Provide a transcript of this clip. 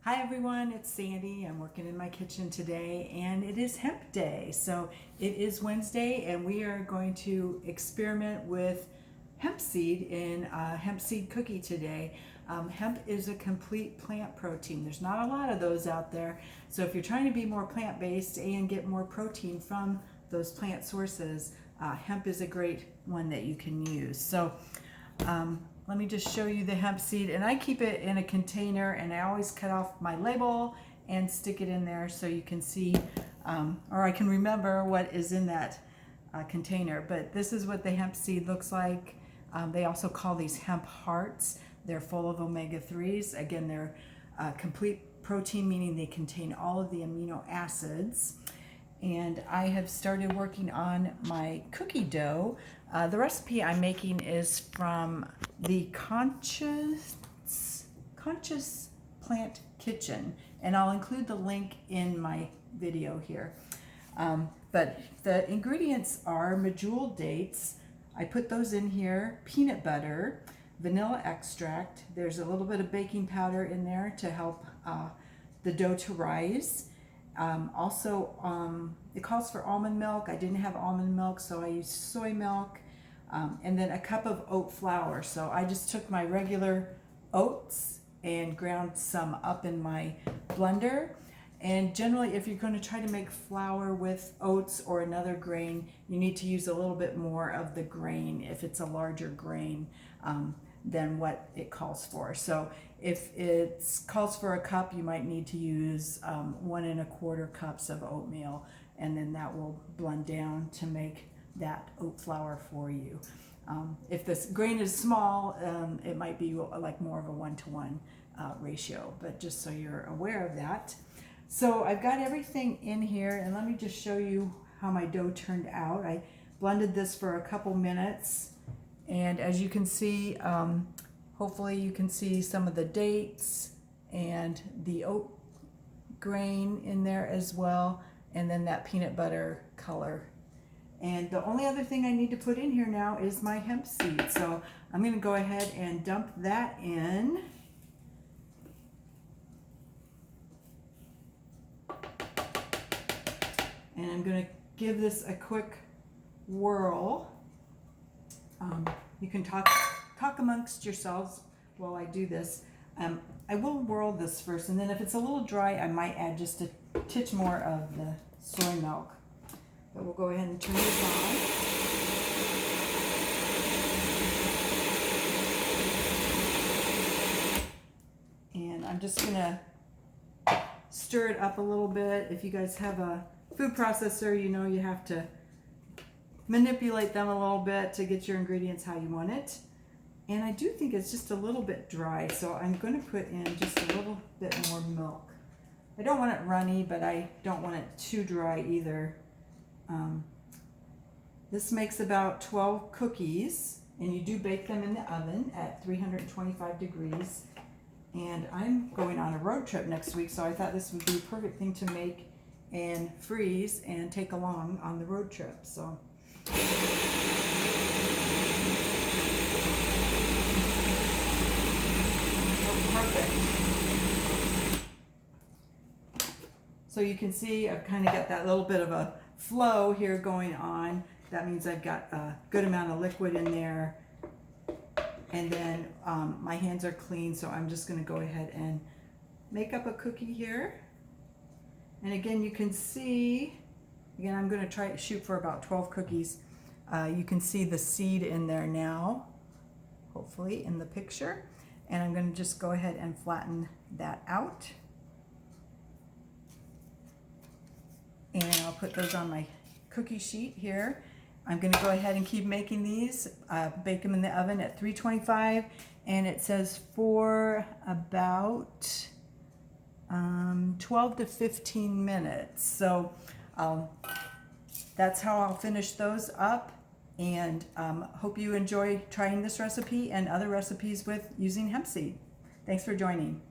Hi everyone, it's Sandy. I'm working in my kitchen today and it is hemp day. So it is Wednesday and we are going to experiment with hemp seed in a hemp seed cookie today. Hemp is a complete plant protein. There's not a lot of those out there. So if you're trying to be more plant-based and get more protein from those plant sources, hemp is a great one that you can use. So let me just show you the hemp seed, and I keep it in a container and I always cut off my label and stick it in there so you can see or I can remember what is in that container. But this is what the hemp seed looks like. They also call these hemp hearts. They're full of omega-3s. Again, they're complete protein, meaning they contain all of the amino acids. And I have started working on my cookie dough. The recipe I'm making is from the Conscious Plant Kitchen, and I'll include the link in my video here. But the ingredients are medjool dates. I put those in here, peanut butter, vanilla extract. There's a little bit of baking powder in there to help the dough to rise. It calls for almond milk. I didn't have almond milk, so I used soy milk, and then a cup of oat flour. So I just took my regular oats and ground some up in my blender. And generally, if you're going to try to make flour with oats or another grain, you need to use a little bit more of the grain if it's a larger grain than what it calls for. So if it calls for a cup, you might need to use 1 1/4 cups of oatmeal, and then that will blend down to make that oat flour for you. If this grain is small, it might be like more of a 1-to-1 ratio, but just so you're aware of that. So I've got everything in here, and let me just show you how my dough turned out. I blended this for a couple minutes, and as you can see, hopefully you can see some of the dates and the oat grain in there as well, and then that peanut butter color. And the only other thing I need to put in here now is my hemp seed. So I'm going to go ahead and dump that in. And I'm going to give this a quick whirl. You can talk amongst yourselves while I do this. I will whirl this first, and then if it's a little dry, I might add just a titch more of the soy milk. But we'll go ahead and turn this on. And I'm just going to stir it up a little bit. If you guys have a food processor, you know you have to manipulate them a little bit to get your ingredients how you want it. And I do think it's just a little bit dry, so I'm going to put in just a little bit more milk. I don't want it runny, but I don't want it too dry either. This makes about 12 cookies, and you do bake them in the oven at 325 degrees. And I'm going on a road trip next week, so I thought this would be a perfect thing to make and freeze and take along on the road trip. So perfect. So you can see I've kind of got that little bit of a flow here going on. That means I've got a good amount of liquid in there. And then my hands are clean, so I'm just going to go ahead and make up a cookie here. And again, you can see, again, I'm going to try to shoot for about 12 cookies. You can see the seed in there now, hopefully in the picture. And I'm going to just go ahead and flatten that out. And I'll put those on my cookie sheet here. I'm going to go ahead and keep making these, bake them in the oven at 325, and it says for about 12 to 15 minutes. So that's how I'll finish those up, and hope you enjoy trying this recipe and other recipes with using hemp seed. Thanks for joining.